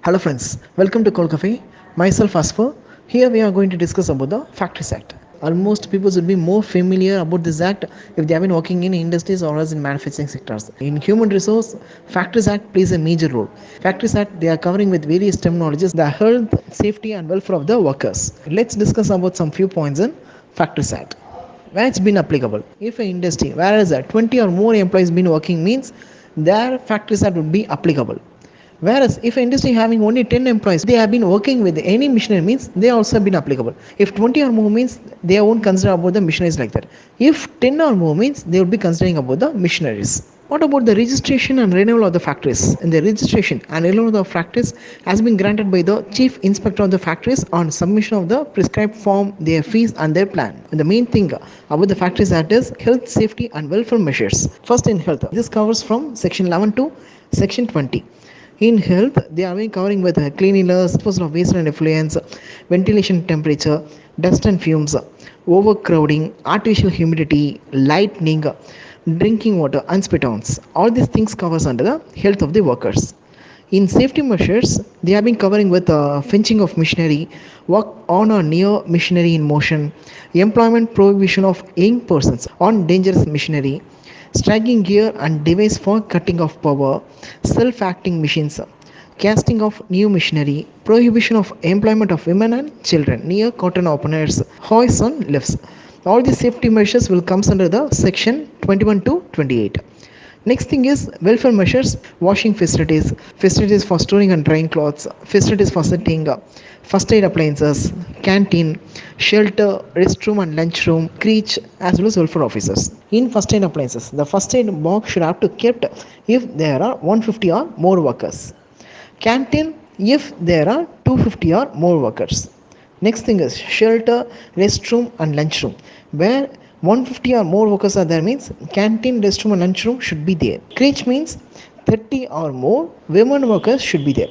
Hello friends, welcome to Cold Cafe. Myself Asper. Here we are going to discuss about the Factories Act. Almost people would be more familiar about this act if they have been working in industries or else in manufacturing sectors. In human resource, Factories Act plays a major role. Factories Act they are covering with various terminologies the health, safety and welfare of the workers. Let's discuss about some few points in Factories Act. Where it's been applicable. If an industry whereas 20 or more employees been working means their Factories Act would be applicable. Whereas if an industry having only 10 employees, they have been working with any machinery means they also have been applicable. If 20 or more means they won't consider about the machineries like that. If 10 or more means they will be considering about the machineries. What about the registration and renewal of the factories? And the registration and renewal of the factories has been granted by the chief inspector of the factories on submission of the prescribed form, their fees and their plan. And the main thing about the Factories Act is health, safety and welfare measures. First in health, this covers from section 11 to section 20. In health, they are covering with cleanliness, disposal of waste and effluents, ventilation temperature, dust and fumes, overcrowding, artificial humidity, lightning, drinking water, and spit ons. All these things covers under the health of the workers. In safety measures, they have been covering with fencing of machinery, work on or near machinery in motion, employment prohibition of young persons on dangerous machinery, striking gear and device for cutting of power, self-acting machines, casting of new machinery, prohibition of employment of women and children near cotton openers, hoists on lifts. All these safety measures will come under the section 21 to 28. Next thing is welfare measures, washing facilities, facilities for storing and drying clothes, facilities for sitting, first aid appliances, canteen, shelter, restroom and lunchroom, creche, as well as welfare officers. In first aid appliances, the first aid box should have to kept if there are 150 or more workers. Canteen if there are 250 or more workers. Next thing is shelter, restroom and lunchroom. Where 150 or more workers are there means canteen, restroom and lunchroom should be there. Creche means 30 or more women workers should be there.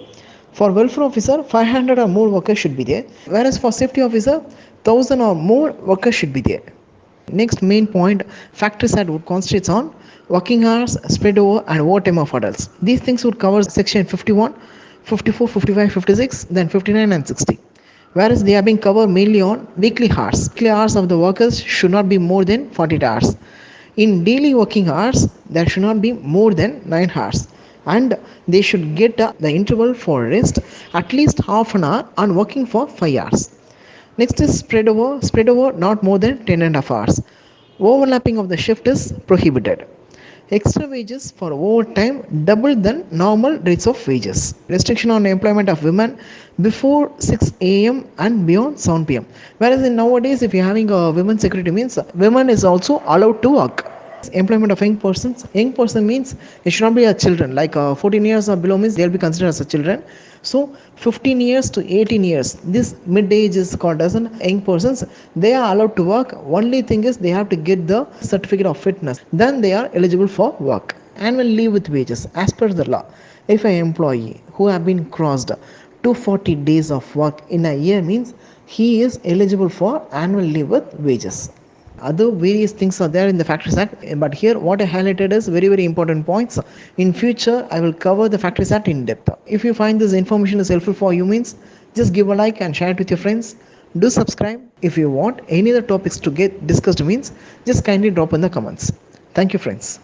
For welfare officer, 500 or more workers should be there. Whereas for safety officer, 1000 or more workers should be there. Next main point, Factories Act would concentrate on working hours, spread over and overtime of adults. These things would cover section 51, 54, 55, 56, then 59 and 60. Whereas they are being covered mainly on weekly hours. Weekly hours of the workers should not be more than 40 hours. In daily working hours, there should not be more than 9 hours. And they should get the interval for rest at least half an hour and working for 5 hours. Next is spread over not more than 10.5 hours. Overlapping of the shift is prohibited. Extra wages for overtime double than normal rates of wages. Restriction on employment of women before 6 a.m. and beyond 7 p.m. Whereas in nowadays, if you're having a women security means women is also allowed to work. Employment of young persons. Young person means it should not be a children. Like 14 years or below means they'll be considered as a children. So 15 years to 18 years, this mid age is called as an young persons. They are allowed to work. Only thing is they have to get the certificate of fitness. Then they are eligible for work. Annual leave with wages as per the law. If an employee who have been crossed 240 days of work in a year means he is eligible for annual leave with wages. Other various things are there in the Factories Act, but here what I highlighted is very important points. In future I will cover the Factories Act in depth. If you find this information is helpful for you means just give a like and share it with your friends. Do subscribe. If you want any other topics to get discussed means just kindly drop in the comments. Thank you friends.